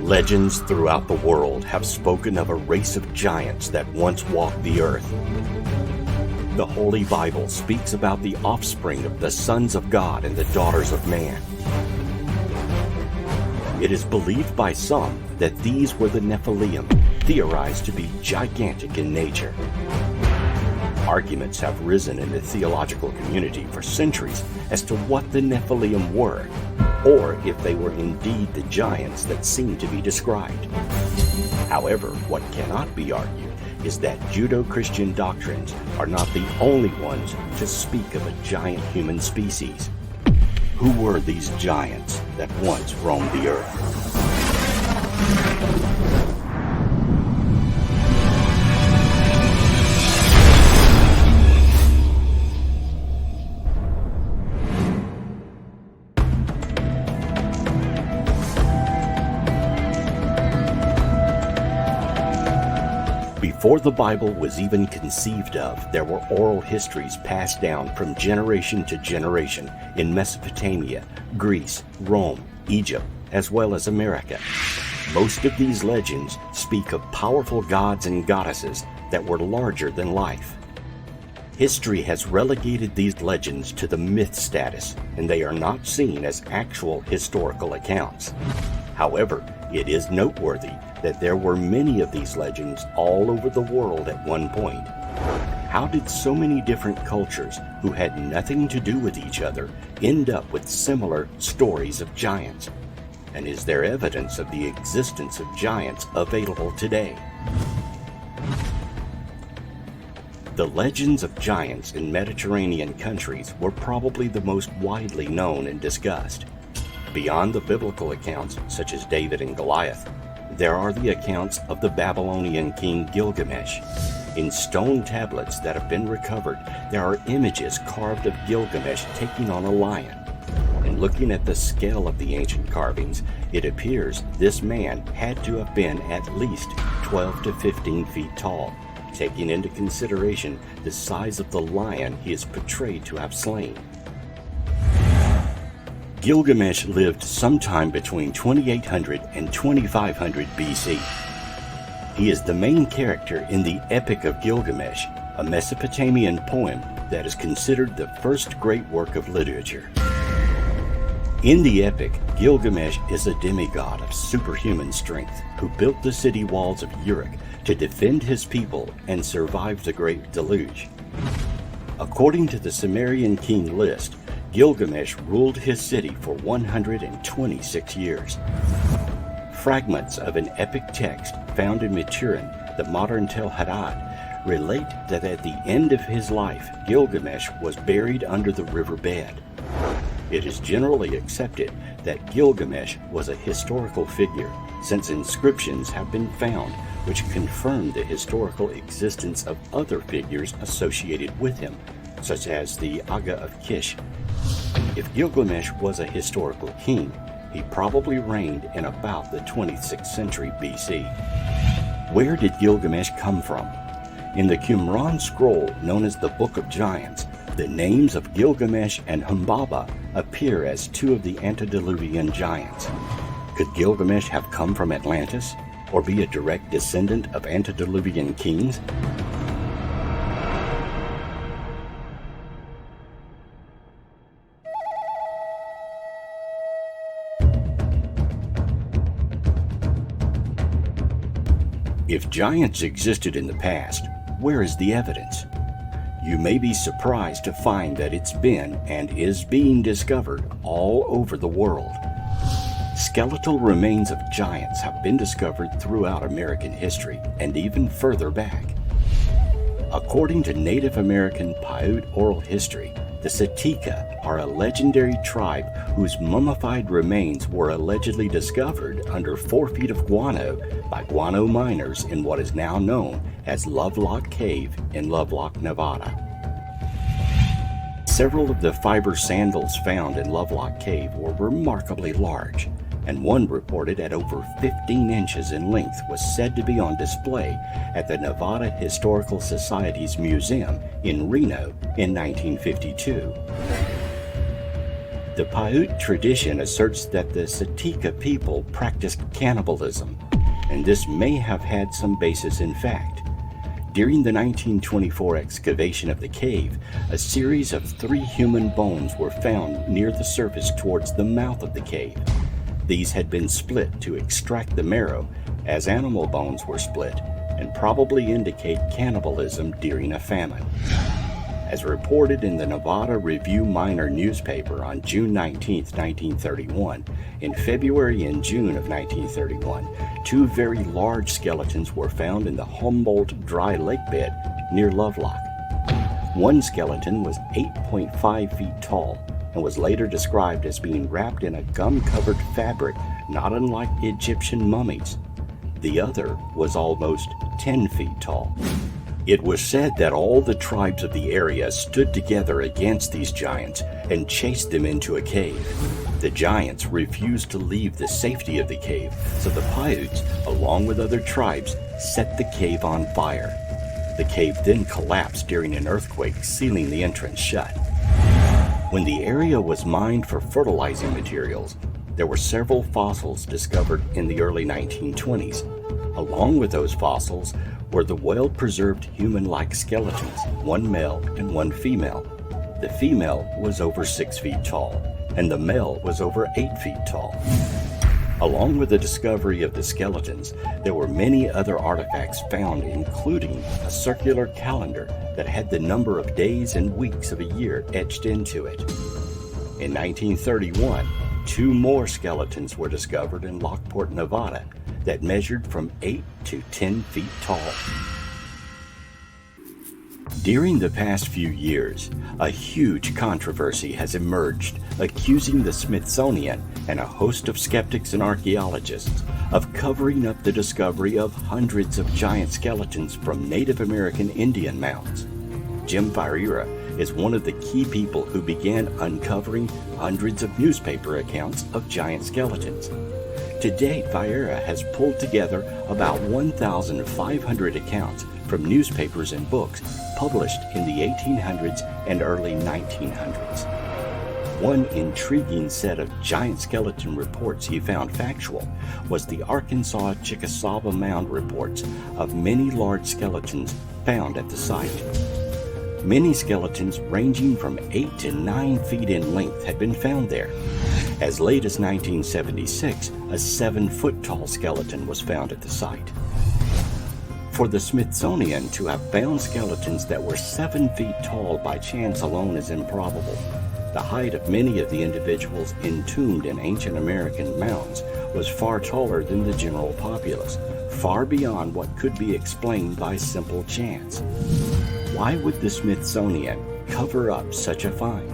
Legends throughout the world have spoken of a race of giants that once walked the earth. The Holy Bible speaks about the offspring of the sons of God and the daughters of man. It is believed by some that these were the Nephilim, theorized to be gigantic in nature. Arguments have risen in the theological community for centuries as to what the Nephilim were, or if they were indeed the giants that seem to be described. However, what cannot be argued is that Judeo-Christian doctrines are not the only ones to speak of a giant human species. Who were these giants that once roamed the earth? Before the Bible was even conceived of, there were oral histories passed down from generation to generation in Mesopotamia, Greece, Rome, Egypt, as well as America. Most of these legends speak of powerful gods and goddesses that were larger than life. History has relegated these legends to the myth status, and they are not seen as actual historical accounts. However, it is noteworthy that there were many of these legends all over the world at one point. How did so many different cultures who had nothing to do with each other end up with similar stories of giants? And is there evidence of the existence of giants available today? The legends of giants in Mediterranean countries were probably the most widely known and discussed. Beyond the biblical accounts, such as David and Goliath, there are the accounts of the Babylonian king Gilgamesh. In stone tablets that have been recovered, there are images carved of Gilgamesh taking on a lion. And looking at the scale of the ancient carvings, it appears this man had to have been at least 12 to 15 feet tall, taking into consideration the size of the lion he is portrayed to have slain. Gilgamesh lived sometime between 2800 and 2500 BC. He is the main character in the Epic of Gilgamesh, a Mesopotamian poem that is considered the first great work of literature. In the epic, Gilgamesh is a demigod of superhuman strength who built the city walls of Uruk to defend his people and survive the Great Deluge. According to the Sumerian king list, Gilgamesh ruled his city for 126 years. Fragments of an epic text found in Maturin, the modern Tel Hadad, relate that at the end of his life, Gilgamesh was buried under the riverbed. It is generally accepted that Gilgamesh was a historical figure, since inscriptions have been found which confirm the historical existence of other figures associated with him, such as the Aga of Kish. If Gilgamesh was a historical king, he probably reigned in about the 26th century BC. Where did Gilgamesh come from? In the Qumran scroll known as the Book of Giants, the names of Gilgamesh and Humbaba appear as two of the antediluvian giants. Could Gilgamesh have come from Atlantis, or be a direct descendant of antediluvian kings? If giants existed in the past, where is the evidence? You may be surprised to find that it's been and is being discovered all over the world. Skeletal remains of giants have been discovered throughout American history and even further back. According to Native American Paiute oral history, the Sitka are a legendary tribe whose mummified remains were allegedly discovered under 4 feet of guano by guano miners in what is now known as Lovelock Cave in Lovelock, Nevada. Several of the fiber sandals found in Lovelock Cave were remarkably large, and one reported at over 15 inches in length was said to be on display at the Nevada Historical Society's museum in Reno in 1952. The Paiute tradition asserts that the Sitka people practiced cannibalism, and this may have had some basis in fact. During the 1924 excavation of the cave, a series of 3 human bones were found near the surface towards the mouth of the cave. These had been split to extract the marrow, as animal bones were split, and probably indicate cannibalism during a famine. As reported in the Nevada Review-Minor newspaper on June 19, 1931, in February and June of 1931, 2 very large skeletons were found in the Humboldt dry lake bed near Lovelock. One skeleton was 8.5 feet tall and was later described as being wrapped in a gum-covered fabric not unlike Egyptian mummies. The other was almost 10 feet tall. It was said that all the tribes of the area stood together against these giants and chased them into a cave. The giants refused to leave the safety of the cave, so the Paiutes, along with other tribes, set the cave on fire. The cave then collapsed during an earthquake, sealing the entrance shut. When the area was mined for fertilizing materials, there were several fossils discovered in the early 1920s. Along with those fossils were the well-preserved human-like skeletons, 1 male and 1 female. The female was over 6 feet tall, and the male was over 8 feet tall. Along with the discovery of the skeletons, there were many other artifacts found, including a circular calendar that had the number of days and weeks of a year etched into it. In 1931, 2 more skeletons were discovered in Lockport, Nevada, that measured from 8 to 10 feet tall. During the past few years, a huge controversy has emerged accusing the Smithsonian and a host of skeptics and archaeologists of covering up the discovery of hundreds of giant skeletons from Native American Indian mounds. Jim Ferreira is one of the key people who began uncovering hundreds of newspaper accounts of giant skeletons. To date, Ferreira has pulled together about 1,500 accounts from newspapers and books published in the 1800s and early 1900s. One intriguing set of giant skeleton reports he found factual was the Arkansas Chickasaw Mound reports of many large skeletons found at the site. Many skeletons ranging from 8 to 9 feet in length had been found there. As late as 1976, a 7-foot-tall skeleton was found at the site. For the Smithsonian to have found skeletons that were 7 feet tall by chance alone is improbable. The height of many of the individuals entombed in ancient American mounds was far taller than the general populace, far beyond what could be explained by simple chance. Why would the Smithsonian cover up such a find?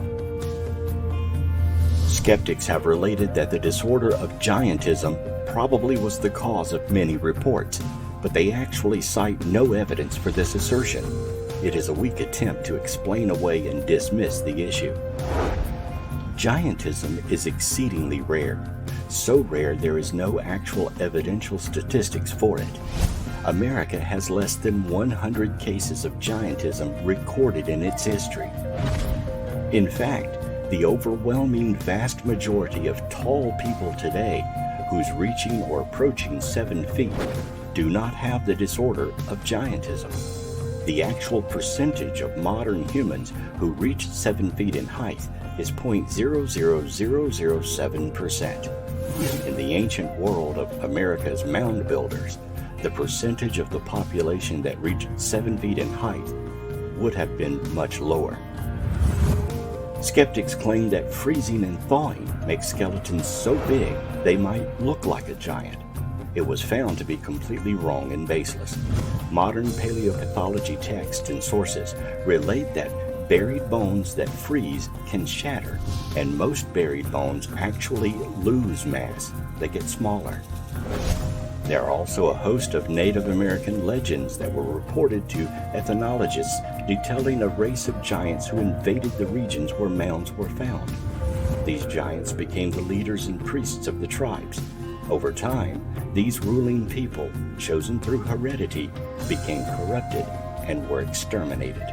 Skeptics have related that the disorder of giantism probably was the cause of many reports, but they actually cite no evidence for this assertion. It is a weak attempt to explain away and dismiss the issue. Giantism is exceedingly rare, so rare there is no actual evidential statistics for it. America has less than 100 cases of giantism recorded in its history. In fact, the overwhelming vast majority of tall people today who's reaching or approaching 7 feet do not have the disorder of giantism. The actual percentage of modern humans who reach 7 feet in height is 0.00007%. In the ancient world of America's mound builders, the percentage of the population that reached 7 feet in height would have been much lower. Skeptics claim that freezing and thawing make skeletons so big they might look like a giant. It was found to be completely wrong and baseless. Modern paleopathology texts and sources relate that buried bones that freeze can shatter, and most buried bones actually lose mass. They get smaller. There are also a host of Native American legends that were reported to ethnologists detailing a race of giants who invaded the regions where mounds were found. These giants became the leaders and priests of the tribes. Over time, these ruling people, chosen through heredity, became corrupted and were exterminated.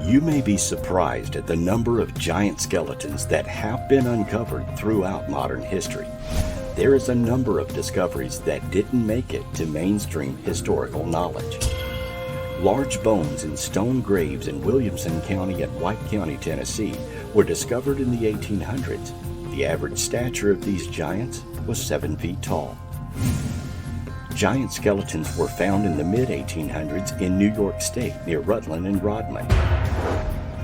You may be surprised at the number of giant skeletons that have been uncovered throughout modern history. There is a number of discoveries that didn't make it to mainstream historical knowledge. Large bones in stone graves in Williamson County and White County, Tennessee, were discovered in the 1800s. The average stature of these giants was 7 feet tall. Giant skeletons were found in the mid-1800s in New York State near Rutland and Rodman.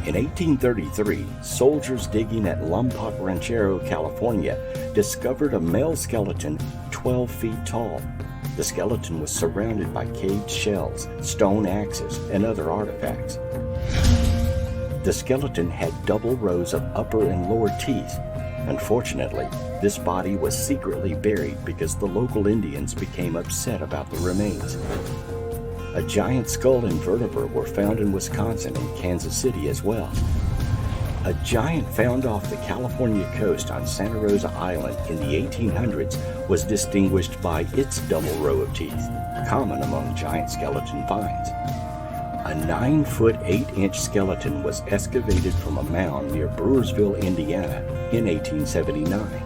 In 1833, soldiers digging at Lompoc Ranchero, California, discovered a male skeleton 12 feet tall. The skeleton was surrounded by caved shells, stone axes, and other artifacts. The skeleton had double rows of upper and lower teeth. Unfortunately, this body was secretly buried because the local Indians became upset about the remains. A giant skull and vertebra were found in Wisconsin and Kansas City as well. A giant found off the California coast on Santa Rosa Island in the 1800s was distinguished by its double row of teeth, common among giant skeleton finds. A 9-foot 8-inch skeleton was excavated from a mound near Brewersville, Indiana in 1879.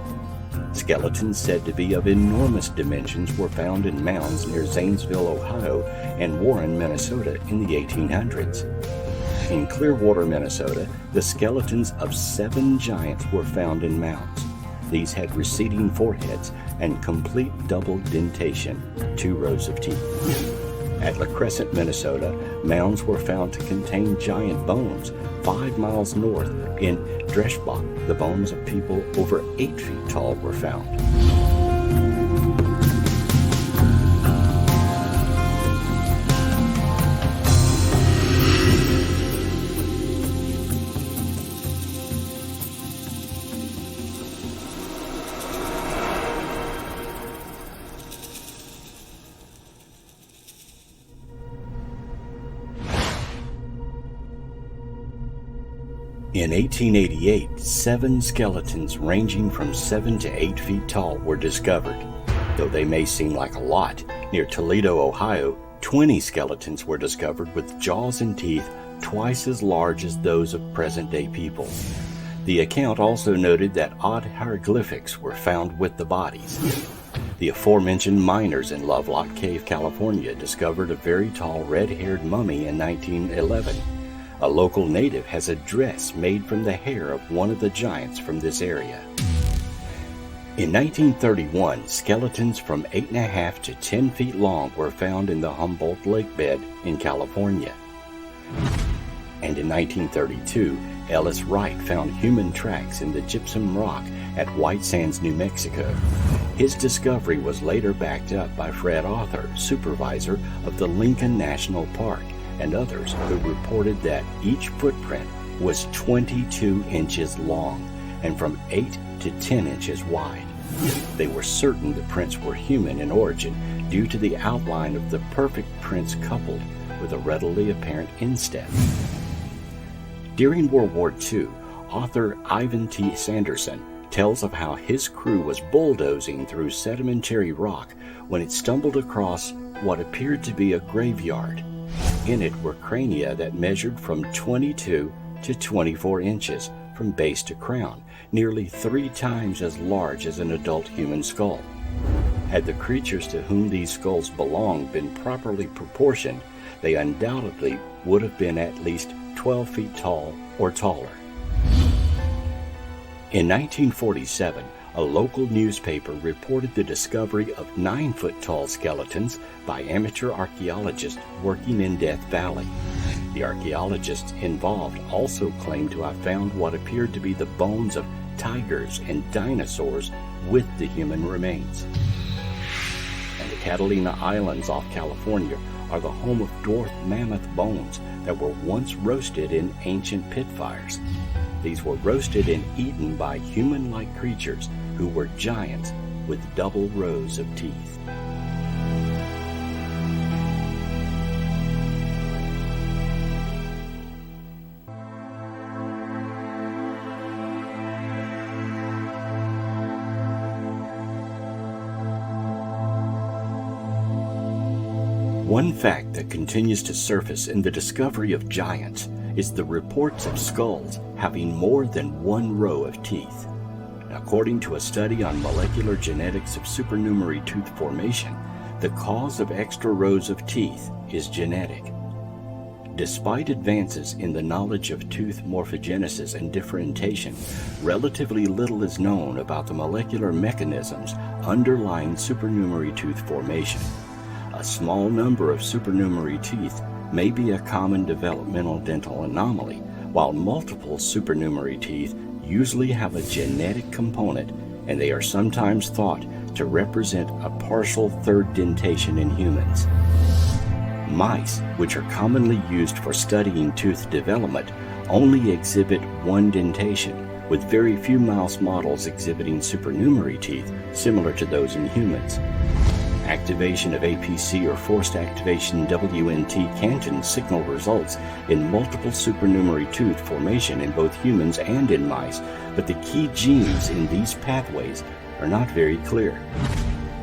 Skeletons said to be of enormous dimensions were found in mounds near Zanesville, Ohio and Warren, Minnesota in the 1800s. In Clearwater, Minnesota, the skeletons of 7 giants were found in mounds. These had receding foreheads and complete double dentation, 2 rows of teeth. At La Crescent, Minnesota, mounds were found to contain giant bones. 5 miles north in Dreschbach, the bones of people over 8 feet tall were found. In 1888, 7 skeletons ranging from 7 to 8 feet tall were discovered. Though they may seem like a lot, near Toledo, Ohio, 20 skeletons were discovered with jaws and teeth twice as large as those of present-day people. The account also noted that odd hieroglyphics were found with the bodies. The aforementioned miners in Lovelock Cave, California, discovered a very tall red-haired mummy in 1911. A local native has a dress made from the hair of one of the giants from this area. In 1931, skeletons from 8.5 to 10 feet long were found in the Humboldt Lake bed in California. And in 1932, Ellis Wright found human tracks in the gypsum rock at White Sands, New Mexico. His discovery was later backed up by Fred Arthur, supervisor of the Lincoln National Park, and others who reported that each footprint was 22 inches long and from 8 to 10 inches wide. They were certain the prints were human in origin due to the outline of the perfect prints coupled with a readily apparent instep. During World War II, author Ivan T. Sanderson tells of how his crew was bulldozing through sedimentary rock when it stumbled across what appeared to be a graveyard. In it were crania that measured from 22 to 24 inches from base to crown, nearly 3 times as large as an adult human skull. Had the creatures to whom these skulls belonged been properly proportioned, they undoubtedly would have been at least 12 feet tall or taller. In 1947, a local newspaper reported the discovery of 9-foot-tall skeletons by amateur archaeologists working in Death Valley. The archaeologists involved also claimed to have found what appeared to be the bones of tigers and dinosaurs with the human remains. And the Catalina Islands off California are the home of dwarf mammoth bones that were once roasted in ancient pit fires. These were roasted and eaten by human-like creatures who were giants with double rows of teeth. One fact that continues to surface in the discovery of giants is the reports of skulls having more than one row of teeth. According to a study on molecular genetics of supernumerary tooth formation, the cause of extra rows of teeth is genetic. Despite advances in the knowledge of tooth morphogenesis and differentiation, relatively little is known about the molecular mechanisms underlying supernumerary tooth formation. A small number of supernumerary teeth may be a common developmental dental anomaly, while multiple supernumerary teeth usually have a genetic component, and they are sometimes thought to represent a partial third dentation in humans. Mice, which are commonly used for studying tooth development, only exhibit one dentation, with very few mouse models exhibiting supernumerary teeth similar to those in humans. Activation of APC or forced activation WNT Canton signal results in multiple supernumerary tooth formation in both humans and in mice, but the key genes in these pathways are not very clear.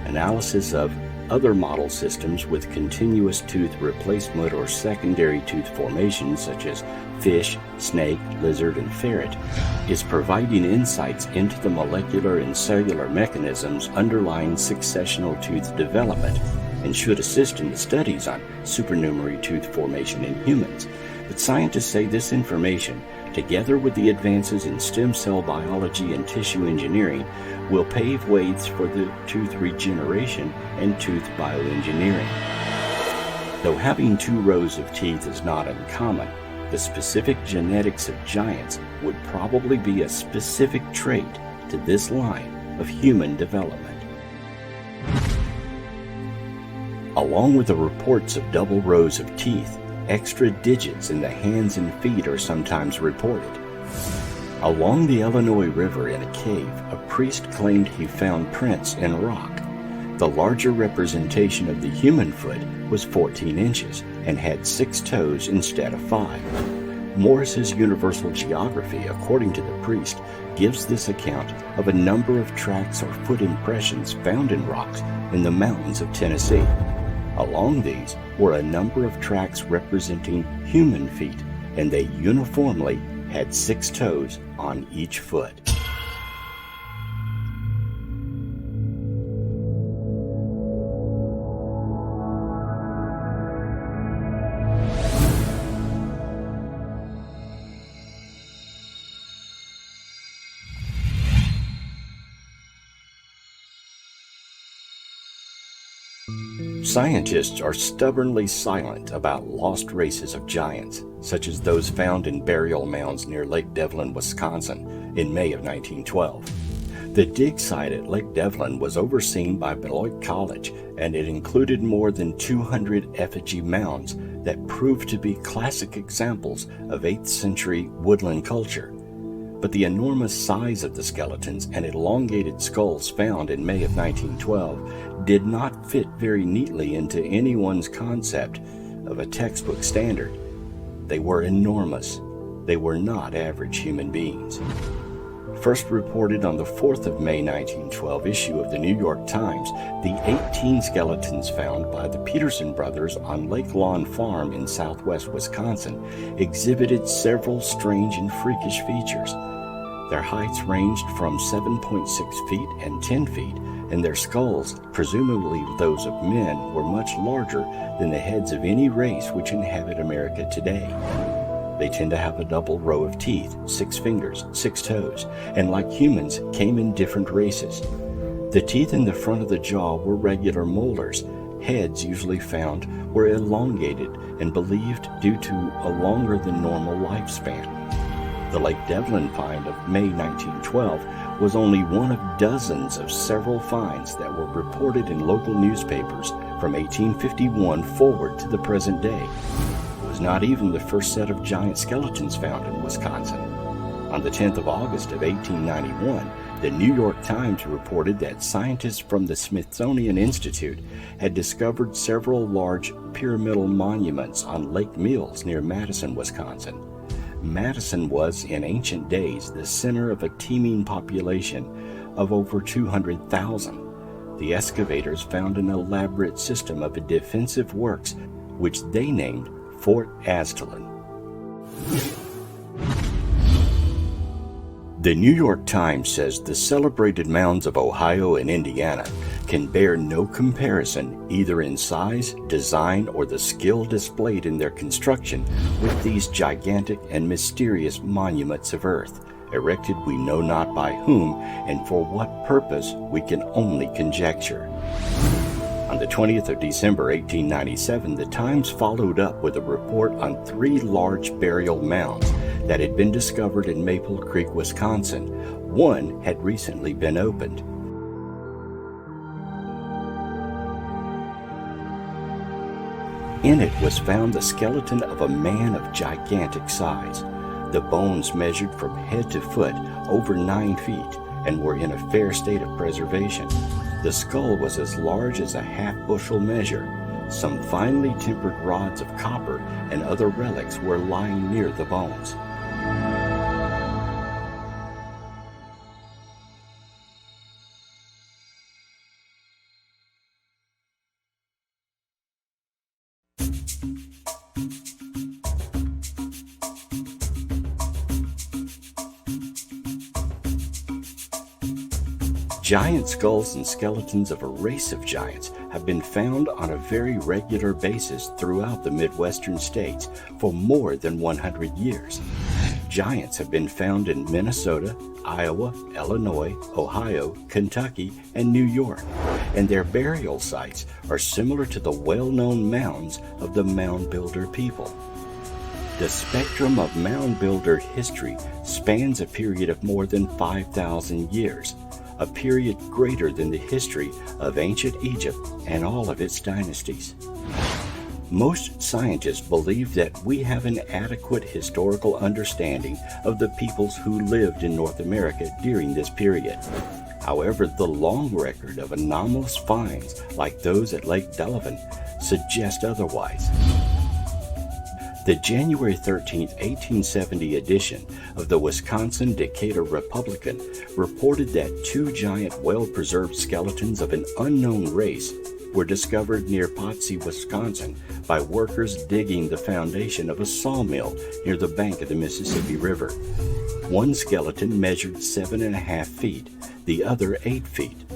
Analysis of other model systems with continuous tooth replacement or secondary tooth formation, such as fish, snake, lizard, and ferret, is providing insights into the molecular and cellular mechanisms underlying successional tooth development and should assist in the studies on supernumerary tooth formation in humans. But scientists say this information, together with the advances in stem cell biology and tissue engineering, will pave ways for the tooth regeneration and tooth bioengineering. Though having two rows of teeth is not uncommon, the specific genetics of giants would probably be a specific trait to this line of human development. Along with the reports of double rows of teeth, extra digits in the hands and feet are sometimes reported. Along the Illinois River in a cave, a priest claimed he found prints in rock. The larger representation of the human foot was 14 inches and had 6 toes instead of 5. Morris's Universal Geography, according to the priest, gives this account of a number of tracks or foot impressions found in rocks in the mountains of Tennessee. Along these were a number of tracks representing human feet, and they uniformly had 6 toes on each foot. Scientists are stubbornly silent about lost races of giants, such as those found in burial mounds near Lake Devlin, Wisconsin, in May of 1912. The dig site at Lake Devlin was overseen by Beloit College, and it included more than 200 effigy mounds that proved to be classic examples of 8th century woodland culture. But the enormous size of the skeletons and elongated skulls found in May of 1912 did not fit very neatly into anyone's concept of a textbook standard. They were enormous. They were not average human beings. First reported on the 4th of May 1912 issue of the New York Times, the 18 skeletons found by the Peterson brothers on Lake Lawn Farm in southwest Wisconsin exhibited several strange and freakish features. Their heights ranged from 7.6 feet and 10 feet, and their skulls, presumably those of men, were much larger than the heads of any race which inhabit America today. They tend to have a double row of teeth, 6 fingers, 6 toes, and like humans, came in different races. The teeth in the front of the jaw were regular molars. Heads usually found were elongated and believed due to a longer than normal lifespan. The Lake Devlin find of May 1912 was only one of dozens of several finds that were reported in local newspapers from 1851 forward to the present day. It was not even the first set of giant skeletons found in Wisconsin. On the 10th of August of 1891, the New York Times reported that scientists from the Smithsonian Institute had discovered several large pyramidal monuments on Lake Mills near Madison, Wisconsin. Madison was, in ancient days, the center of a teeming population of over 200,000. The excavators found an elaborate system of defensive works, which they named Fort Aztalan. The New York Times says the celebrated mounds of Ohio and Indiana can bear no comparison either in size, design, or the skill displayed in their construction with these gigantic and mysterious monuments of earth, erected we know not by whom and for what purpose we can only conjecture. On the 20th of December 1897, the Times followed up with a report on 3 large burial mounds that had been discovered in Maple Creek, Wisconsin. One had recently been opened. In it was found the skeleton of a man of gigantic size. The bones measured from head to foot over 9 feet and were in a fair state of preservation. The skull was as large as a half-bushel measure. Some finely tempered rods of copper and other relics were lying near the bones. Giant skulls and skeletons of a race of giants have been found on a very regular basis throughout the Midwestern states for more than 100 years. Giants have been found in Minnesota, Iowa, Illinois, Ohio, Kentucky, and New York, and their burial sites are similar to the well-known mounds of the Mound Builder people. The spectrum of Mound Builder history spans a period of more than 5,000 years, a period greater than the history of ancient Egypt and all of its dynasties. Most scientists believe that we have an adequate historical understanding of the peoples who lived in North America during this period. However, the long record of anomalous finds like those at Lake Delavan suggest otherwise. The January 13, 1870 edition of the Wisconsin Decatur Republican reported that 2 giant well-preserved skeletons of an unknown race were discovered near Potsy, Wisconsin by workers digging the foundation of a sawmill near the bank of the Mississippi River. One skeleton measured 7.5 feet, the other 8 feet.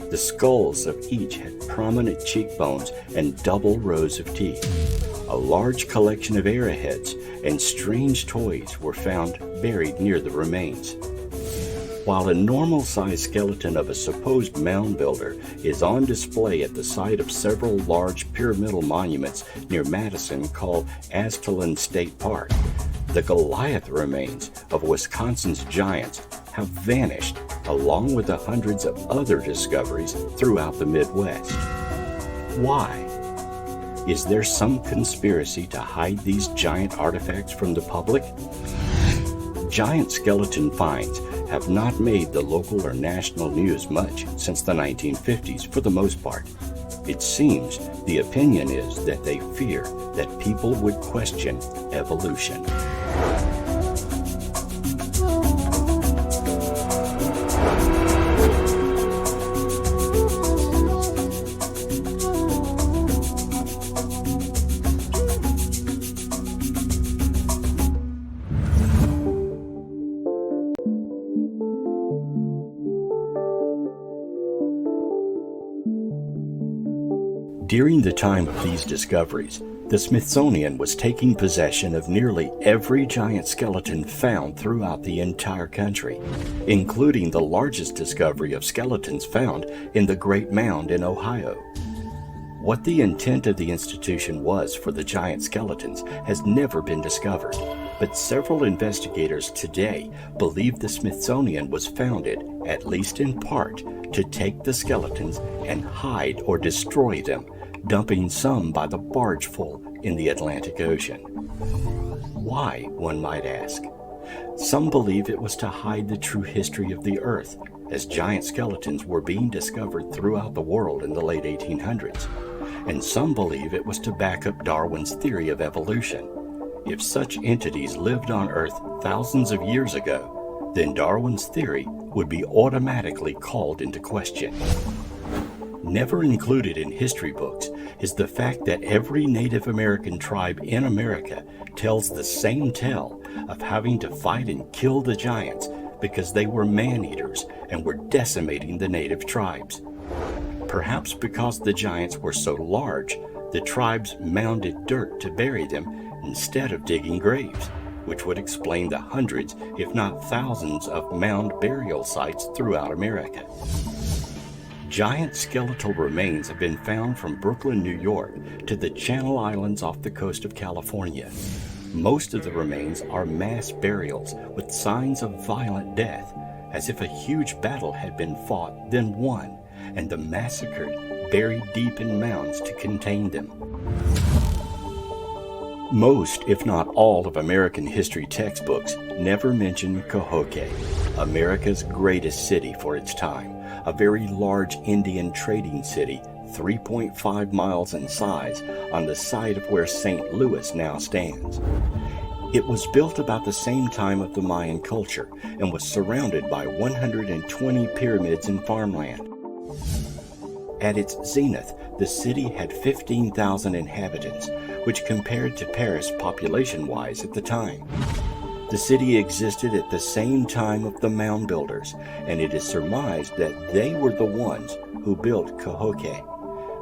The skulls of each had prominent cheekbones and double rows of teeth. A large collection of arrowheads and strange toys were found buried near the remains. While a normal-sized skeleton of a supposed mound builder is on display at the site of several large pyramidal monuments near Madison called Aztalan State Park, the Goliath remains of Wisconsin's giants have vanished, along with the hundreds of other discoveries throughout the Midwest. Why? Is there some conspiracy to hide these giant artifacts from the public? Giant skeleton finds have not made the local or national news much since the 1950s for the most part. It seems the opinion is that they fear that people would question evolution. During the time of these discoveries, the Smithsonian was taking possession of nearly every giant skeleton found throughout the entire country, including the largest discovery of skeletons found in the Great Mound in Ohio. What the intent of the institution was for the giant skeletons has never been discovered, but several investigators today believe the Smithsonian was founded, at least in part, to take the skeletons and hide or destroy them, dumping some by the bargeful in the Atlantic Ocean. Why, one might ask? Some believe it was to hide the true history of the Earth, as giant skeletons were being discovered throughout the world in the late 1800s. And some believe it was to back up Darwin's theory of evolution. If such entities lived on Earth thousands of years ago, then Darwin's theory would be automatically called into question. Never included in history books is the fact that every Native American tribe in America tells the same tale of having to fight and kill the giants because they were man-eaters and were decimating the native tribes. Perhaps because the giants were so large, the tribes mounded dirt to bury them instead of digging graves, which would explain the hundreds, if not thousands, of mound burial sites throughout America. Giant skeletal remains have been found from Brooklyn, New York, to the Channel Islands off the coast of California. Most of the remains are mass burials with signs of violent death, as if a huge battle had been fought, then won, and the massacred buried deep in mounds to contain them. Most, if not all, of American history textbooks never mention Cahokia, America's greatest city for its time, a very large Indian trading city, 3.5 miles in size, on the site of where St. Louis now stands. It was built about the same time of the Mayan culture and was surrounded by 120 pyramids and farmland. At its zenith, the city had 15,000 inhabitants, which compared to Paris population-wise at the time. The city existed at the same time of the mound builders, and it is surmised that they were the ones who built Cahokia.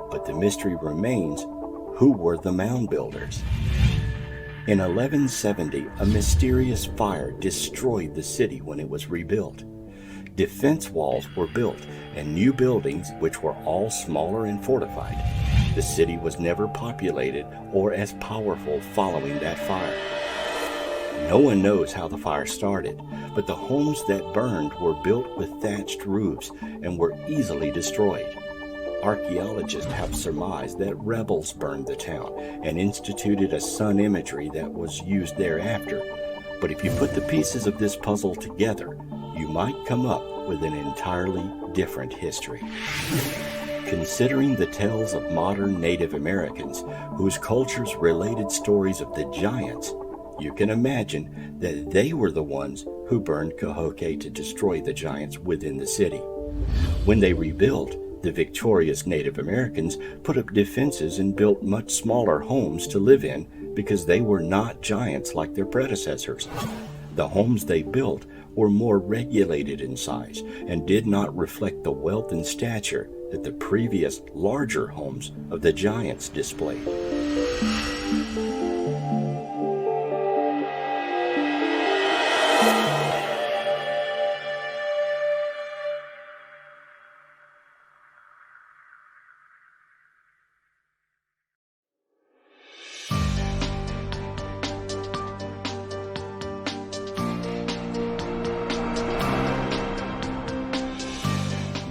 But the mystery remains, who were the mound builders? In 1170, a mysterious fire destroyed the city when it was rebuilt. Defense walls were built and new buildings, which were all smaller and fortified. The city was never populated or as powerful following that fire. No one knows how the fire started, but the homes that burned were built with thatched roofs and were easily destroyed. Archaeologists have surmised that rebels burned the town and instituted a sun imagery that was used thereafter. But if you put the pieces of this puzzle together, you might come up with an entirely different history. Considering the tales of modern Native Americans whose cultures related stories of the giants, you can imagine that they were the ones who burned Cahokia to destroy the giants within the city. When they rebuilt, the victorious Native Americans put up defenses and built much smaller homes to live in because they were not giants like their predecessors. The homes they built were more regulated in size and did not reflect the wealth and stature that the previous larger homes of the giants displayed.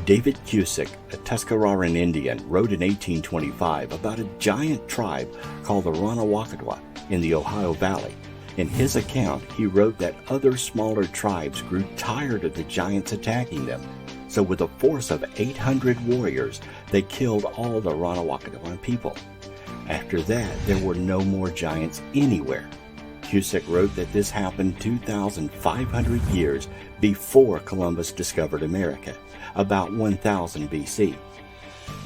David Cusick, a Tuscaroran Indian, wrote in 1825 about a giant tribe called the Ranawakadwa in the Ohio Valley. In his account, he wrote that other smaller tribes grew tired of the giants attacking them, so with a force of 800 warriors, they killed all the Ranawakadwan people. After that, there were no more giants anywhere. Cusick wrote that this happened 2,500 years before Columbus discovered America, about 1000 BC.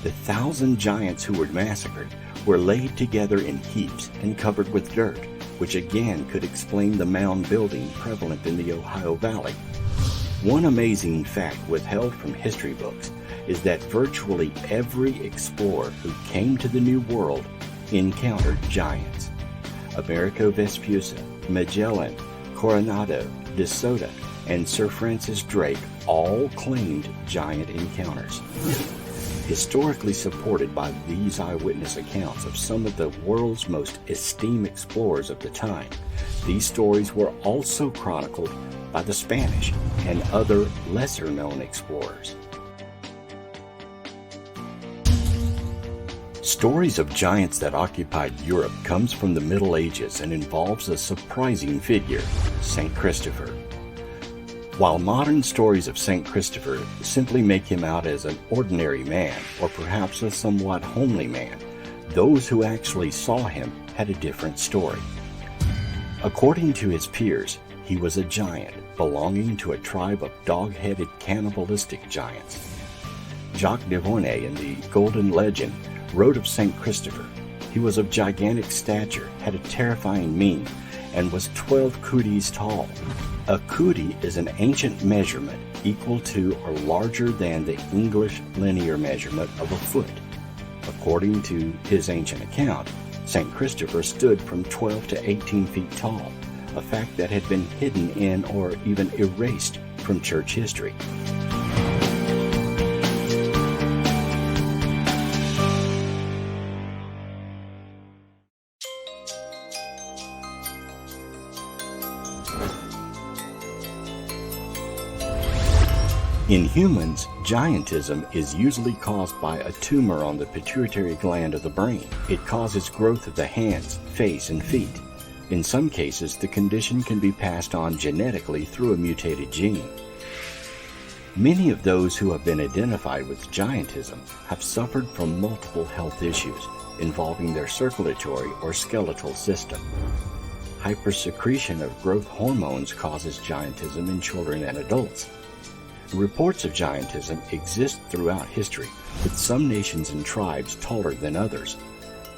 The 1,000 giants who were massacred were laid together in heaps and covered with dirt, which again could explain the mound building prevalent in the Ohio Valley. One amazing fact withheld from history books is that virtually every explorer who came to the New World encountered giants. Amerigo Vespucci, Magellan, Coronado, De Soto, and Sir Francis Drake all claimed giant encounters. Historically supported by these eyewitness accounts of some of the world's most esteemed explorers of the time, these stories were also chronicled by the Spanish and other lesser-known explorers. Stories of giants that occupied Europe comes from the Middle Ages and involves a surprising figure, St. Christopher. While modern stories of St. Christopher simply make him out as an ordinary man, or perhaps a somewhat homely man, those who actually saw him had a different story. According to his peers, he was a giant belonging to a tribe of dog-headed cannibalistic giants. Jacques de Volney in the Golden Legend wrote of St. Christopher, "He was of gigantic stature, had a terrifying mien, and was 12 cudis tall." A cudi is an ancient measurement equal to or larger than the English linear measurement of a foot. According to his ancient account, St. Christopher stood from 12 to 18 feet tall, a fact that had been hidden in or even erased from church history. In humans, giantism is usually caused by a tumor on the pituitary gland of the brain. It causes growth of the hands, face, and feet. In some cases, the condition can be passed on genetically through a mutated gene. Many of those who have been identified with giantism have suffered from multiple health issues involving their circulatory or skeletal system. Hypersecretion of growth hormones causes giantism in children and adults. Reports of giantism exist throughout history, with some nations and tribes taller than others.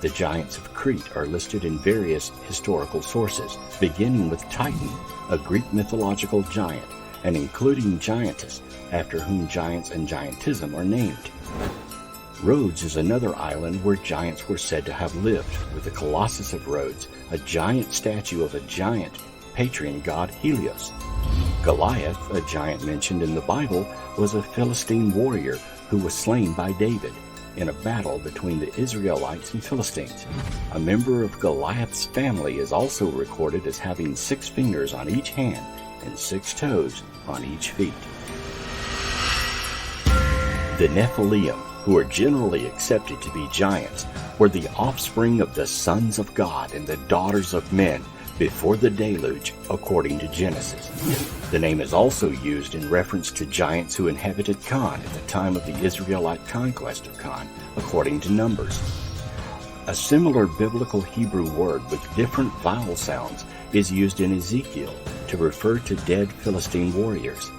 The giants of Crete are listed in various historical sources, beginning with Titan, a Greek mythological giant, and including Giantus, after whom giants and giantism are named. Rhodes is another island where giants were said to have lived, with the Colossus of Rhodes, a giant statue of a giant patron god Helios. Goliath, a giant mentioned in the Bible, was a Philistine warrior who was slain by David in a battle between the Israelites and Philistines. A member of Goliath's family is also recorded as having 6 fingers on each hand and 6 toes on each feet. The Nephilim, who are generally accepted to be giants, were the offspring of the sons of God and the daughters of men before the deluge, according to Genesis. The name is also used in reference to giants who inhabited Canaan at the time of the Israelite conquest of Canaan, according to Numbers. A similar biblical Hebrew word with different vowel sounds is used in Ezekiel to refer to dead Philistine warriors.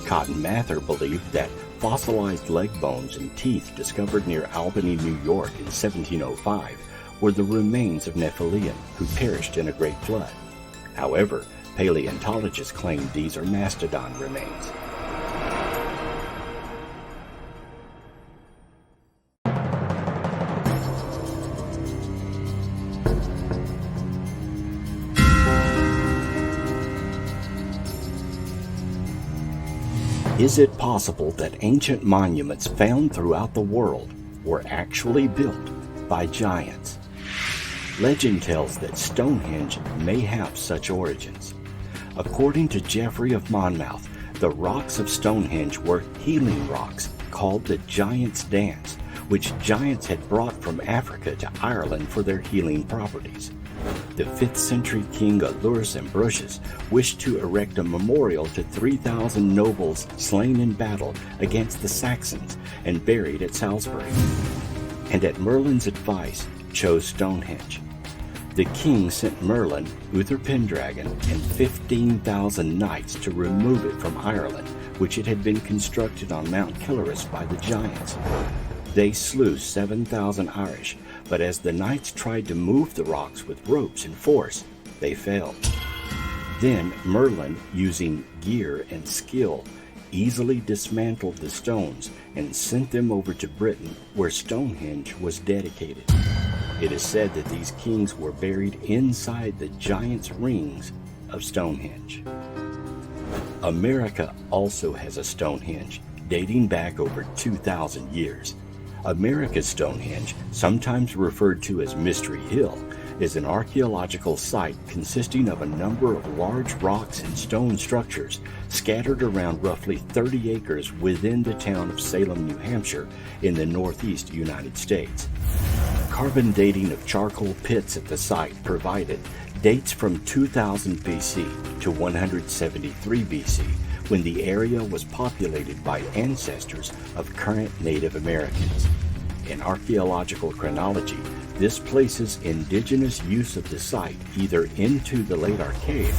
Cotton Mather believed that fossilized leg bones and teeth discovered near Albany, New York in 1705 were the remains of Nephilim who perished in a great flood. However, paleontologists claim these are mastodon remains. Is it possible that ancient monuments found throughout the world were actually built by giants? Legend tells that Stonehenge may have such origins. According to Geoffrey of Monmouth, the rocks of Stonehenge were healing rocks called the Giant's Dance, which giants had brought from Africa to Ireland for their healing properties. The 5th century king Aulus Ambrosius wished to erect a memorial to 3,000 nobles slain in battle against the Saxons and buried at Salisbury, and at Merlin's advice chose Stonehenge. The king sent Merlin, Uther Pendragon, and 15,000 knights to remove it from Ireland, which it had been constructed on Mount Killarus by the giants. They slew 7,000 Irish, but as the knights tried to move the rocks with ropes and force, they failed. Then Merlin, using gear and skill, easily dismantled the stones and sent them over to Britain, where Stonehenge was dedicated. It is said that these kings were buried inside the giants' rings of Stonehenge. America also has a Stonehenge dating back over 2,000 years. America's Stonehenge, sometimes referred to as Mystery Hill, is an archaeological site consisting of a number of large rocks and stone structures scattered around roughly 30 acres within the town of Salem, New Hampshire, in the northeast United States. Carbon dating of charcoal pits at the site provided dates from 2000 BC to 173 BC, when the area was populated by ancestors of current Native Americans. In archaeological chronology, this places indigenous use of the site either into the late Archaic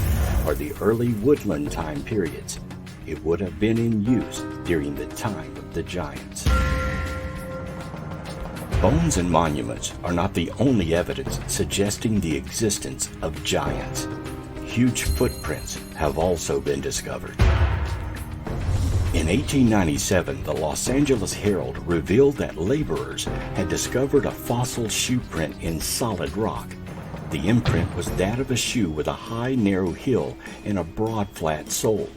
or the early woodland time periods. It would have been in use during the time of the giants. Bones and monuments are not the only evidence suggesting the existence of giants. Huge footprints have also been discovered. In 1897, the Los Angeles Herald revealed that laborers had discovered a fossil shoe print in solid rock. The imprint was that of a shoe with a high, narrow heel and a broad, flat sole.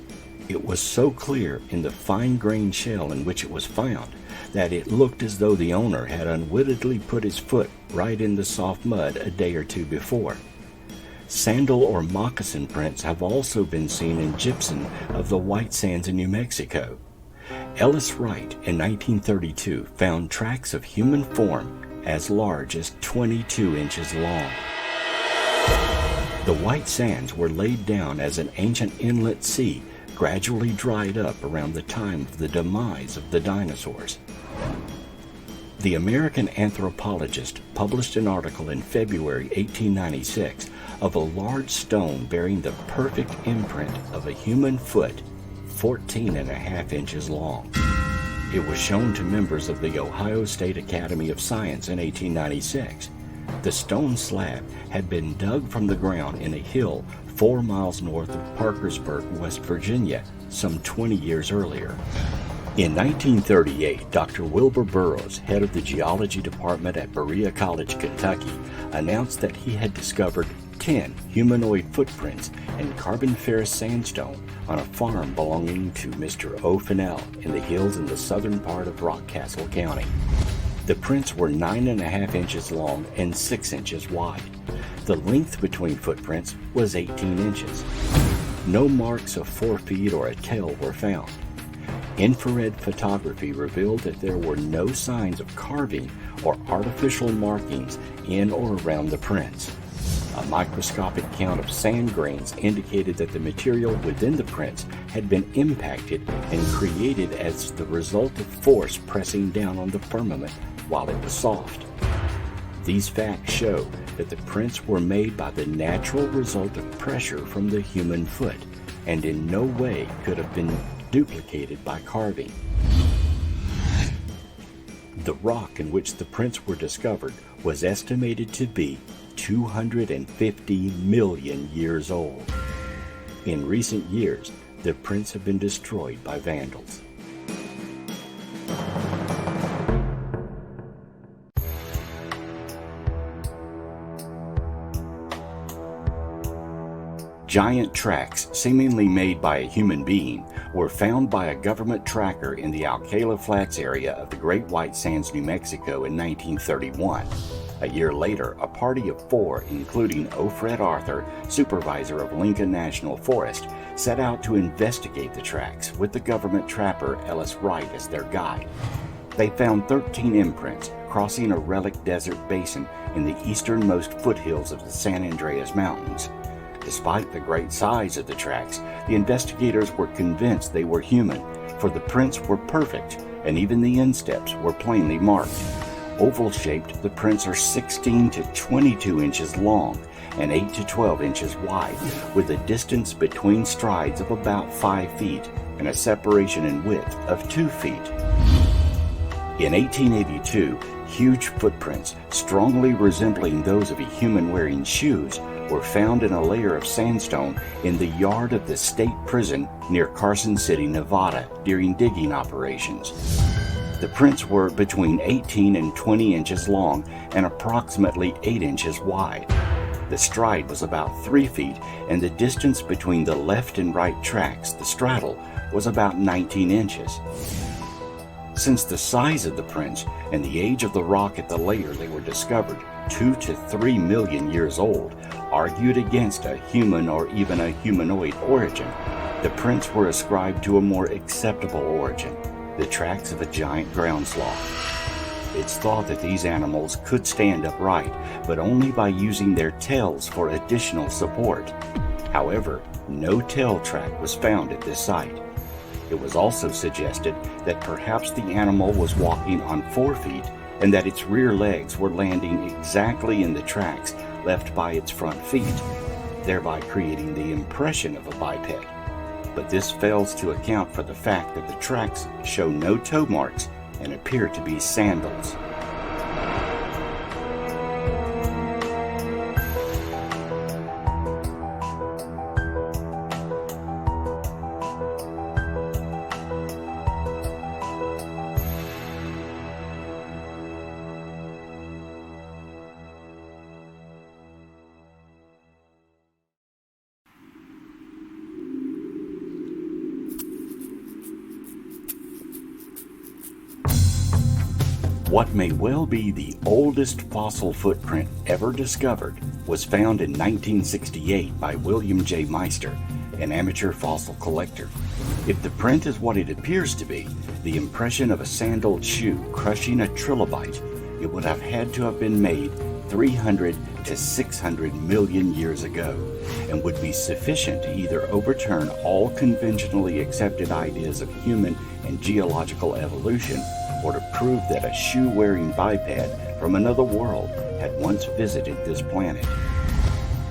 It was so clear in the fine-grained shell in which it was found that it looked as though the owner had unwittingly put his foot right in the soft mud a day or two before. Sandal or moccasin prints have also been seen in gypsum of the White Sands in New Mexico. Ellis Wright in 1932 found tracks of human form as large as 22 inches long. The White Sands were laid down as an ancient inlet sea gradually dried up around the time of the demise of the dinosaurs. The American anthropologist published an article in February 1896 of a large stone bearing the perfect imprint of a human foot, 14.5 inches long. It was shown to members of the Ohio State Academy of Science in 1896. The stone slab had been dug from the ground in a hill 4 miles north of Parkersburg, West Virginia, some 20 years earlier. In 1938, Dr. Wilbur Burroughs, head of the geology department at Berea College, Kentucky, announced that he had discovered 10 humanoid footprints in Carboniferous sandstone on a farm belonging to Mr. O. Fennell in the hills in the southern part of Rockcastle County. The prints were 9.5 inches long and 6 inches wide. The length between footprints was 18 inches. No marks of 4 feet or a tail were found. Infrared photography revealed that there were no signs of carving or artificial markings in or around the prints. A microscopic count of sand grains indicated that the material within the prints had been impacted and created as the result of force pressing down on the firmament while it was soft. These facts show that the prints were made by the natural result of pressure from the human foot and in no way could have been duplicated by carving. The rock in which the prints were discovered was estimated to be 250 million years old. In recent years, the prints have been destroyed by vandals. Giant tracks, seemingly made by a human being, were found by a government tracker in the Alcala Flats area of the Great White Sands, New Mexico in 1931. A year later, a party of 4, including O. Fred Arthur, supervisor of Lincoln National Forest, set out to investigate the tracks with the government trapper Ellis Wright as their guide. They found 13 imprints crossing a relic desert basin in the easternmost foothills of the San Andreas Mountains. Despite the great size of the tracks, the investigators were convinced they were human, for the prints were perfect and even the insteps were plainly marked. Oval-shaped, the prints are 16 to 22 inches long and 8 to 12 inches wide, with a distance between strides of about 5 feet and a separation in width of 2 feet. In 1882, huge footprints, strongly resembling those of a human wearing shoes, were found in a layer of sandstone in the yard of the state prison near Carson City, Nevada, during digging operations. The prints were between 18 and 20 inches long and approximately 8 inches wide. The stride was about 3 feet, and the distance between the left and right tracks, the straddle, was about 19 inches. Since the size of the prints and the age of the rock at the layer they were discovered, 2 to 3 million years old, argued against a human or even a humanoid origin, the prints were ascribed to a more acceptable origin, the tracks of a giant ground sloth. It's thought that these animals could stand upright, but only by using their tails for additional support. However, no tail track was found at this site. It was also suggested that perhaps the animal was walking on 4 feet and that its rear legs were landing exactly in the tracks left by its front feet, thereby creating the impression of a biped. But this fails to account for the fact that the tracks show no toe marks and appear to be sandals. What may well be the oldest fossil footprint ever discovered was found in 1968 by William J. Meister, an amateur fossil collector. If the print is what it appears to be, the impression of a sandaled shoe crushing a trilobite, it would have had to have been made 300 to 600 million years ago, and would be sufficient to either overturn all conventionally accepted ideas of human and geological evolution, or to prove that a shoe-wearing biped from another world had once visited this planet.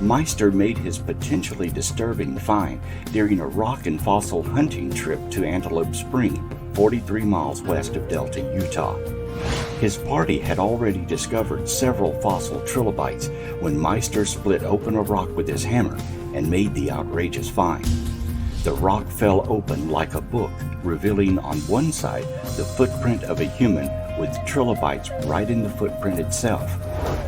Meister made his potentially disturbing find during a rock and fossil hunting trip to Antelope Spring, 43 miles west of Delta, Utah. His party had already discovered several fossil trilobites when Meister split open a rock with his hammer and made the outrageous find. The rock fell open like a book, revealing on one side the footprint of a human with trilobites right in the footprint itself.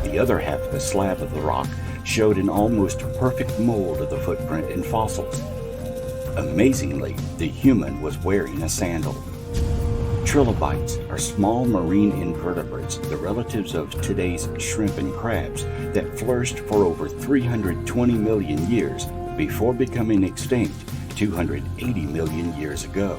The other half of the slab of the rock showed an almost perfect mold of the footprint in fossils. Amazingly, the human was wearing a sandal. Trilobites are small marine invertebrates, the relatives of today's shrimp and crabs, that flourished for over 320 million years before becoming extinct 280 million years ago.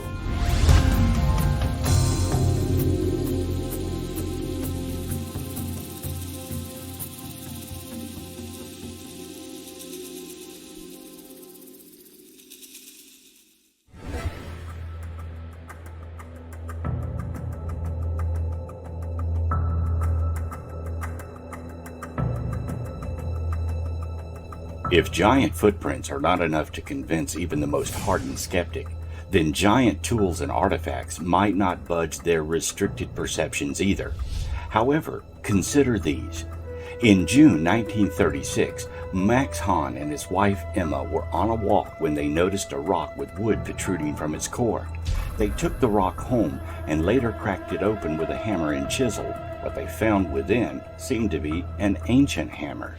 If giant footprints are not enough to convince even the most hardened skeptic, then giant tools and artifacts might not budge their restricted perceptions either. However, consider these. In June 1936, Max Hahn and his wife Emma were on a walk when they noticed a rock with wood protruding from its core. They took the rock home and later cracked it open with a hammer and chisel. What they found within seemed to be an ancient hammer.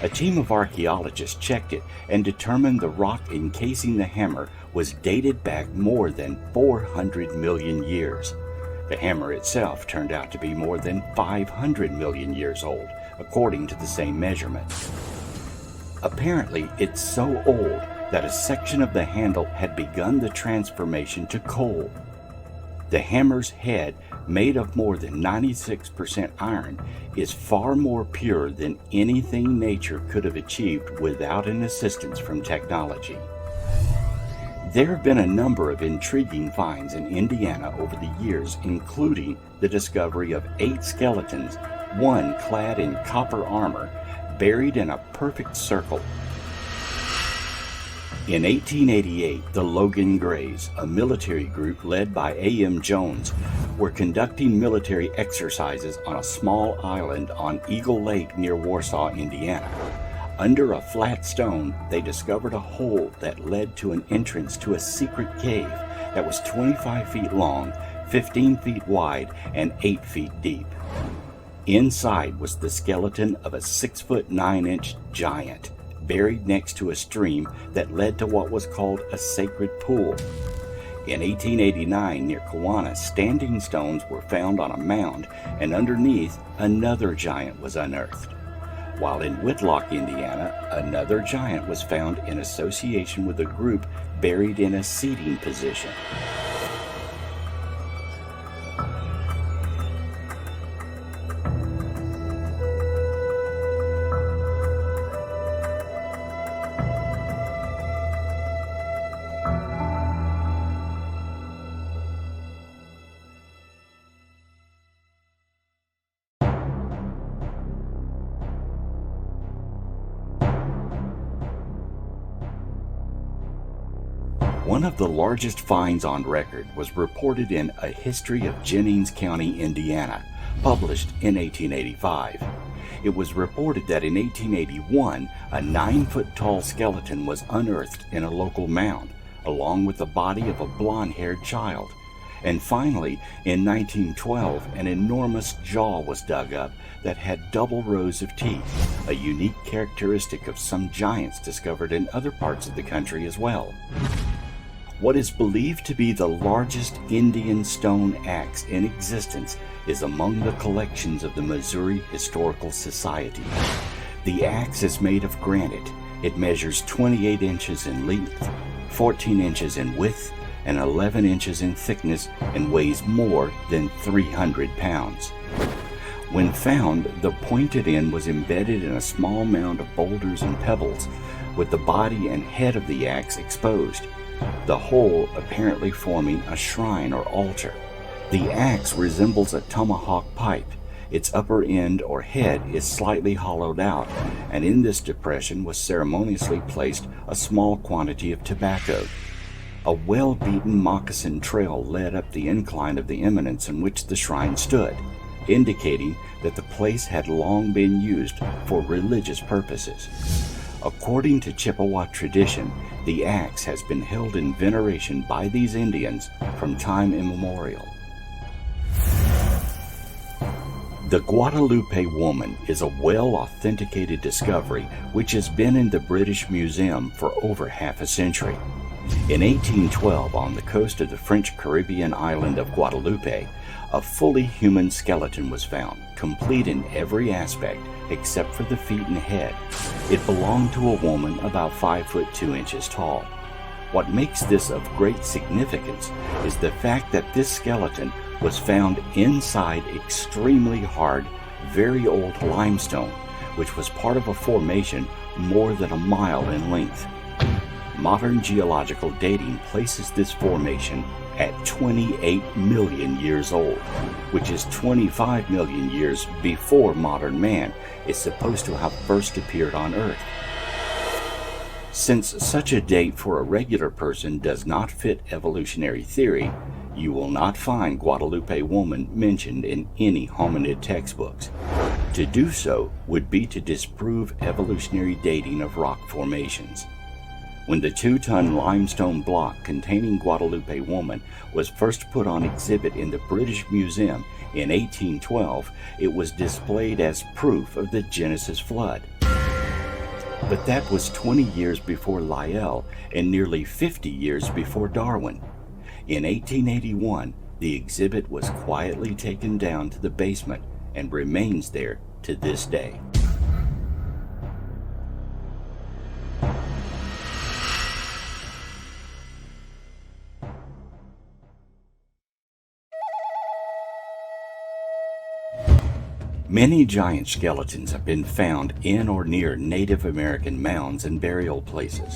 A team of archaeologists checked it and determined the rock encasing the hammer was dated back more than 400 million years. The hammer itself turned out to be more than 500 million years old, according to the same measurement. Apparently, it's so old that a section of the handle had begun the transformation to coal. The hammer's head, made of more than 96% iron, is far more pure than anything nature could have achieved without an assistance from technology. There have been a number of intriguing finds in Indiana over the years, including the discovery of 8 skeletons, one clad in copper armor, buried in a perfect circle. In 1888, the Logan Greys, a military group led by A.M. Jones, were conducting military exercises on a small island on Eagle Lake near Warsaw, Indiana. Under a flat stone, they discovered a hole that led to an entrance to a secret cave that was 25 feet long, 15 feet wide, and 8 feet deep. Inside was the skeleton of a 6'9" giant, buried next to a stream that led to what was called a sacred pool. In 1889, near Kewanna, standing stones were found on a mound, and underneath, another giant was unearthed. While in Whitlock, Indiana, another giant was found in association with a group buried in a seating position. One of the largest finds on record was reported in A History of Jennings County, Indiana, published in 1885. It was reported that in 1881, a 9-foot-tall skeleton was unearthed in a local mound, along with the body of a blonde-haired child. And finally, in 1912, an enormous jaw was dug up that had double rows of teeth, a unique characteristic of some giants discovered in other parts of the country as well. What is believed to be the largest Indian stone axe in existence is among the collections of the Missouri Historical Society. The axe is made of granite. It measures 28 inches in length, 14 inches in width, and 11 inches in thickness, and weighs more than 300 pounds. When found, the pointed end was embedded in a small mound of boulders and pebbles, with the body and head of the axe exposed, the whole apparently forming a shrine or altar. The axe resembles a tomahawk pipe. Its upper end or head is slightly hollowed out, and in this depression was ceremoniously placed a small quantity of tobacco. A well-beaten moccasin trail led up the incline of the eminence in which the shrine stood, indicating that the place had long been used for religious purposes. According to Chippewa tradition, the axe has been held in veneration by these Indians from time immemorial. The Guadalupe woman is a well-authenticated discovery which has been in the British Museum for over half a century. In 1812, on the coast of the French Caribbean island of Guadeloupe, a fully human skeleton was found, complete in every aspect except for the feet and head. It belonged to a woman about 5 foot 2 inches tall. What makes this of great significance is the fact that this skeleton was found inside extremely hard, very old limestone, which was part of a formation more than a mile in length. Modern geological dating places this formation at 28 million years old, which is 25 million years before modern man is supposed to have first appeared on Earth. Since such a date for a regular person does not fit evolutionary theory, you will not find Guadalupe woman mentioned in any hominid textbooks. To do so would be to disprove evolutionary dating of rock formations. When the 2-ton limestone block containing Guadalupe woman was first put on exhibit in the British Museum in 1812, it was displayed as proof of the Genesis flood. But that was 20 years before Lyell and nearly 50 years before Darwin. In 1881, the exhibit was quietly taken down to the basement and remains there to this day. Many giant skeletons have been found in or near Native American mounds and burial places.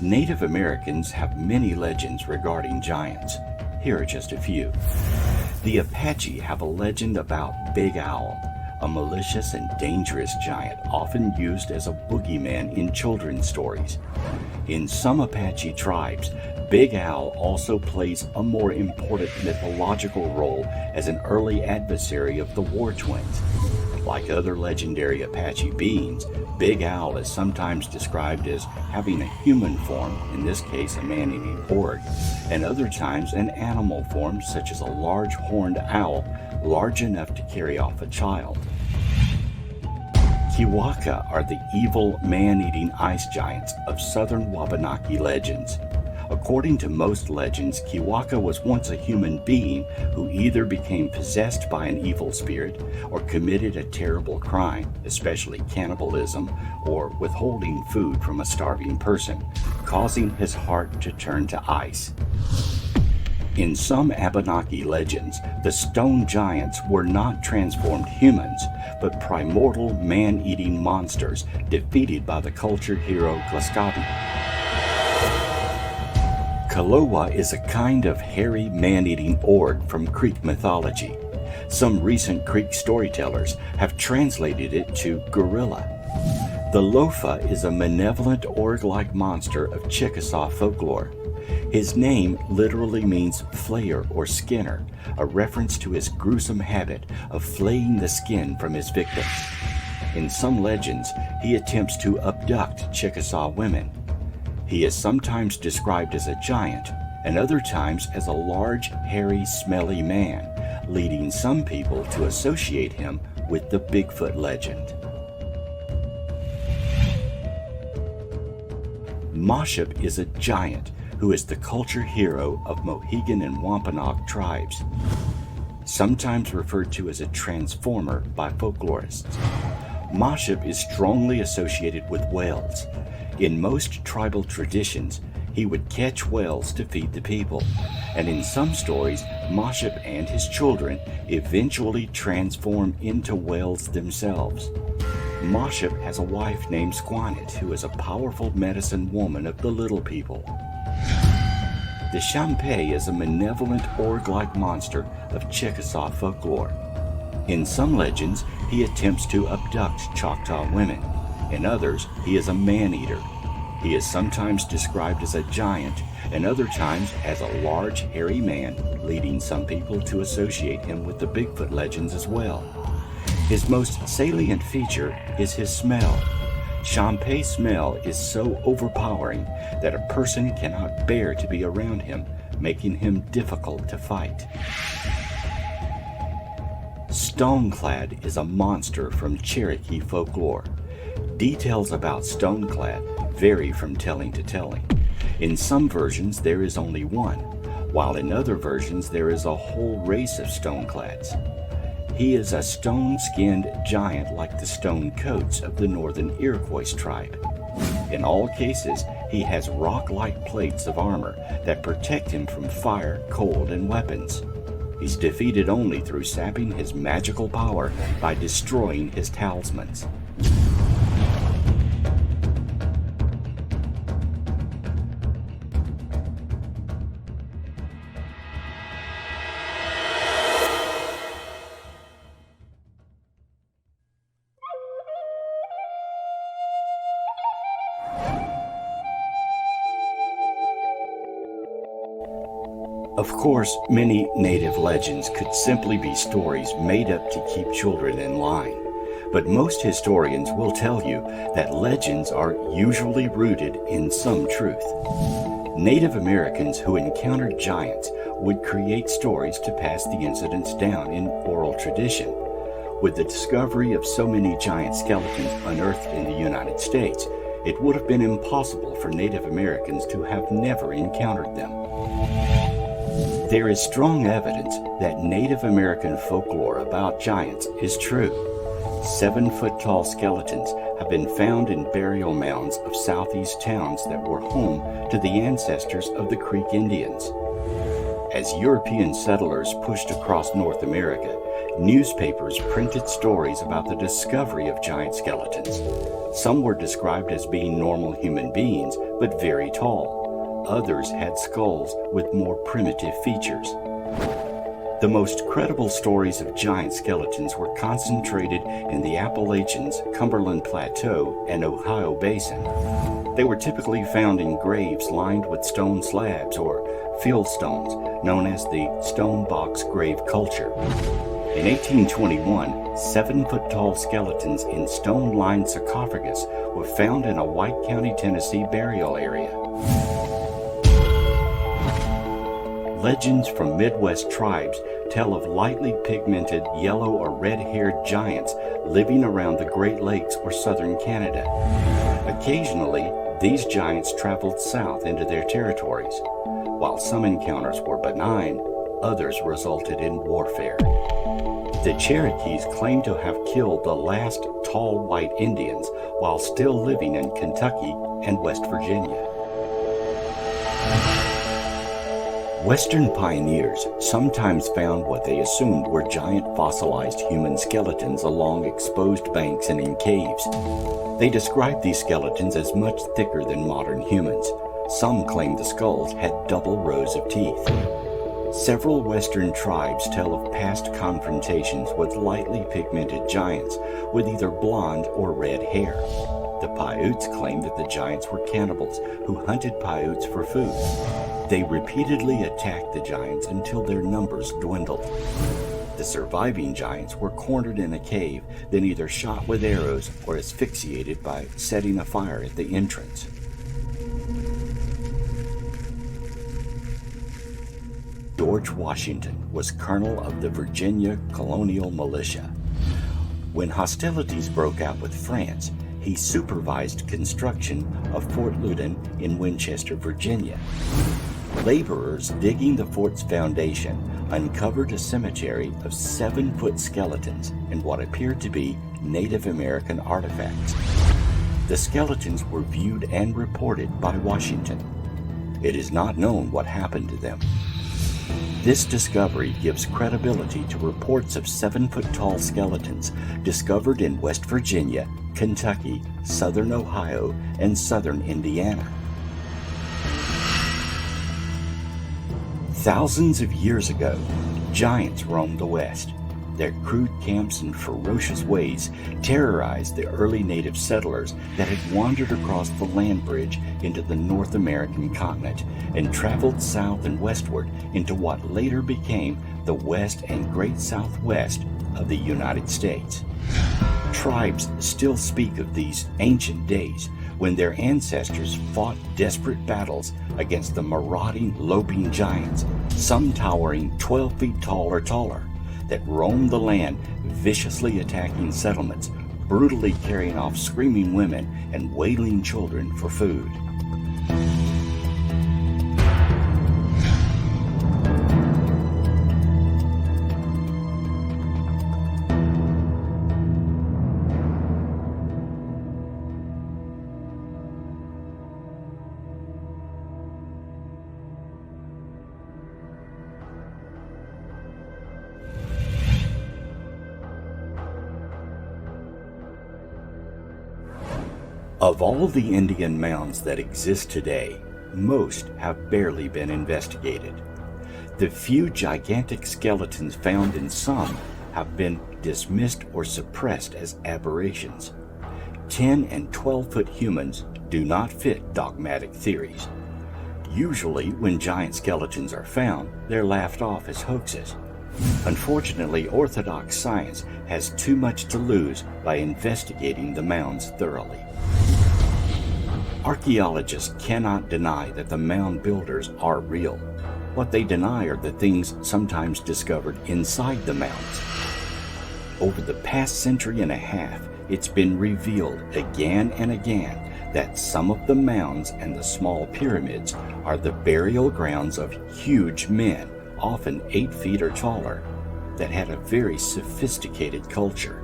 Native Americans have many legends regarding giants. Here are just a few. The Apache have a legend about Big Owl, a malicious and dangerous giant often used as a boogeyman in children's stories. In some Apache tribes, Big Owl also plays a more important mythological role as an early adversary of the War Twins. Like other legendary Apache beings, Big Owl is sometimes described as having a human form, in this case a man-eating orc, and other times an animal form such as a large horned owl large enough to carry off a child. Kiwaka are the evil man-eating ice giants of southern Wabanaki legends. According to most legends, Kiwaka was once a human being who either became possessed by an evil spirit or committed a terrible crime, especially cannibalism or withholding food from a starving person, causing his heart to turn to ice. In some Abenaki legends, the stone giants were not transformed humans, but primordial man-eating monsters defeated by the cultured hero Glaskabi. Kalowa is a kind of hairy man-eating org from Creek mythology. Some recent Creek storytellers have translated it to gorilla. The Lofa is a malevolent org-like monster of Chickasaw folklore. His name literally means flayer or skinner, a reference to his gruesome habit of flaying the skin from his victims. In some legends, he attempts to abduct Chickasaw women. He is sometimes described as a giant, and other times as a large, hairy, smelly man, leading some people to associate him with the Bigfoot legend. Moshep is a giant who is the culture hero of Mohegan and Wampanoag tribes, sometimes referred to as a transformer by folklorists. Mashab is strongly associated with whales. In most tribal traditions, he would catch whales to feed the people, and in some stories, Mashab and his children eventually transform into whales themselves. Mashab has a wife named Squanit, who is a powerful medicine woman of the little people. The Champé is a malevolent orc-like monster of Chickasaw folklore. In some legends, he attempts to abduct Choctaw women. In others, he is a man-eater. He is sometimes described as a giant, and other times as a large, hairy man, leading some people to associate him with the Bigfoot legends as well. His most salient feature is his smell. Champé's smell is so overpowering that a person cannot bear to be around him, making him difficult to fight. Stoneclad is a monster from Cherokee folklore. Details about Stoneclad vary from telling to telling. In some versions there is only one, while in other versions there is a whole race of Stoneclads. He is a stone-skinned giant like the stone coats of the northern Iroquois tribe. In all cases, he has rock-like plates of armor that protect him from fire, cold, and weapons. He's defeated only through sapping his magical power by destroying his talismans. Of course, many native legends could simply be stories made up to keep children in line, but most historians will tell you that legends are usually rooted in some truth. Native Americans who encountered giants would create stories to pass the incidents down in oral tradition. With the discovery of so many giant skeletons unearthed in the United States, it would have been impossible for Native Americans to have never encountered them. There is strong evidence that Native American folklore about giants is true. 7-foot-tall skeletons have been found in burial mounds of southeast towns that were home to the ancestors of the Creek Indians. As European settlers pushed across North America, newspapers printed stories about the discovery of giant skeletons. Some were described as being normal human beings, but very tall. Others had skulls with more primitive features. The most credible stories of giant skeletons were concentrated in the Appalachians, Cumberland Plateau, and Ohio Basin. They were typically found in graves lined with stone slabs or fieldstones, known as the stone box grave culture. In 1821, 7-foot-tall skeletons in stone-lined sarcophagus were found in a White County, Tennessee burial area. Legends from Midwest tribes tell of lightly pigmented yellow or red-haired giants living around the Great Lakes or southern Canada. Occasionally, these giants traveled south into their territories. While some encounters were benign, others resulted in warfare. The Cherokees claim to have killed the last tall white Indians while still living in Kentucky and West Virginia. Western pioneers sometimes found what they assumed were giant fossilized human skeletons along exposed banks and in caves. They described these skeletons as much thicker than modern humans. Some claimed the skulls had double rows of teeth. Several Western tribes tell of past confrontations with lightly pigmented giants with either blonde or red hair. The Paiutes claim that the giants were cannibals who hunted Paiutes for food. They repeatedly attacked the giants until their numbers dwindled. The surviving giants were cornered in a cave, then either shot with arrows or asphyxiated by setting a fire at the entrance. George Washington was colonel of the Virginia Colonial Militia. When hostilities broke out with France, he supervised construction of Fort Loudon in Winchester, Virginia. Laborers digging the fort's foundation uncovered a cemetery of 7-foot skeletons and what appeared to be Native American artifacts. The skeletons were viewed and reported by Washington. It is not known what happened to them. This discovery gives credibility to reports of 7-foot-tall skeletons discovered in West Virginia, Kentucky, southern Ohio, and southern Indiana. Thousands of years ago, giants roamed the West. Their crude camps and ferocious ways terrorized the early native settlers that had wandered across the land bridge into the North American continent and traveled south and westward into what later became the West and Great Southwest of the United States. Tribes still speak of these ancient days when their ancestors fought desperate battles against the marauding, loping giants, some towering 12 feet tall or taller, that roamed the land, viciously attacking settlements, brutally carrying off screaming women and wailing children for food. Of all the Indian mounds that exist today, most have barely been investigated. The few gigantic skeletons found in some have been dismissed or suppressed as aberrations. 10 and 12-foot humans do not fit dogmatic theories. Usually, when giant skeletons are found, they're laughed off as hoaxes. Unfortunately, orthodox science has too much to lose by investigating the mounds thoroughly. Archaeologists cannot deny that the mound builders are real. What they deny are the things sometimes discovered inside the mounds. Over the past century and a half, it's been revealed again and again that some of the mounds and the small pyramids are the burial grounds of huge men, often 8 feet or taller, that had a very sophisticated culture.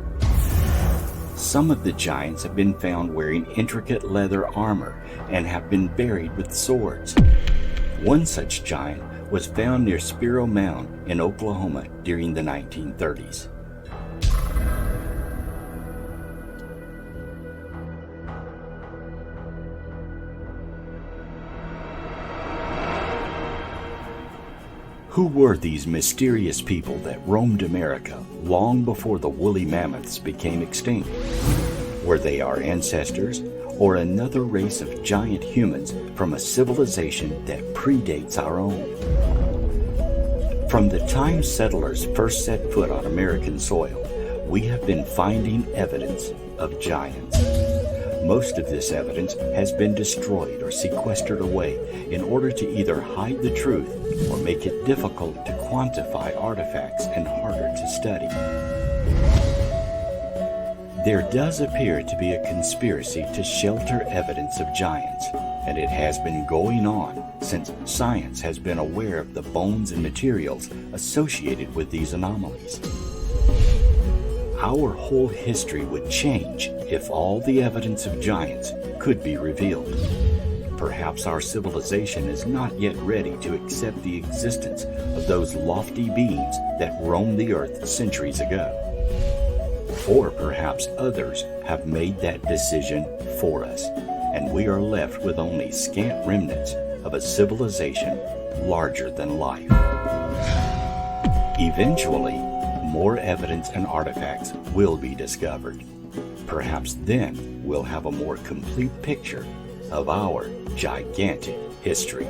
Some of the giants have been found wearing intricate leather armor and have been buried with swords. One such giant was found near Spiro Mound in Oklahoma during the 1930s. Who were these mysterious people that roamed America long before the woolly mammoths became extinct? Were they our ancestors or another race of giant humans from a civilization that predates our own? From the time settlers first set foot on American soil, we have been finding evidence of giants. Most of this evidence has been destroyed or sequestered away in order to either hide the truth or make it difficult to quantify artifacts and harder to study. There does appear to be a conspiracy to shelter evidence of giants, and it has been going on since science has been aware of the bones and materials associated with these anomalies. Our whole history would change if all the evidence of giants could be revealed. Perhaps our civilization is not yet ready to accept the existence of those lofty beings that roamed the earth centuries ago. Or perhaps others have made that decision for us, and we are left with only scant remnants of a civilization larger than life. Eventually, more evidence and artifacts will be discovered. Perhaps then we'll have a more complete picture of our gigantic history.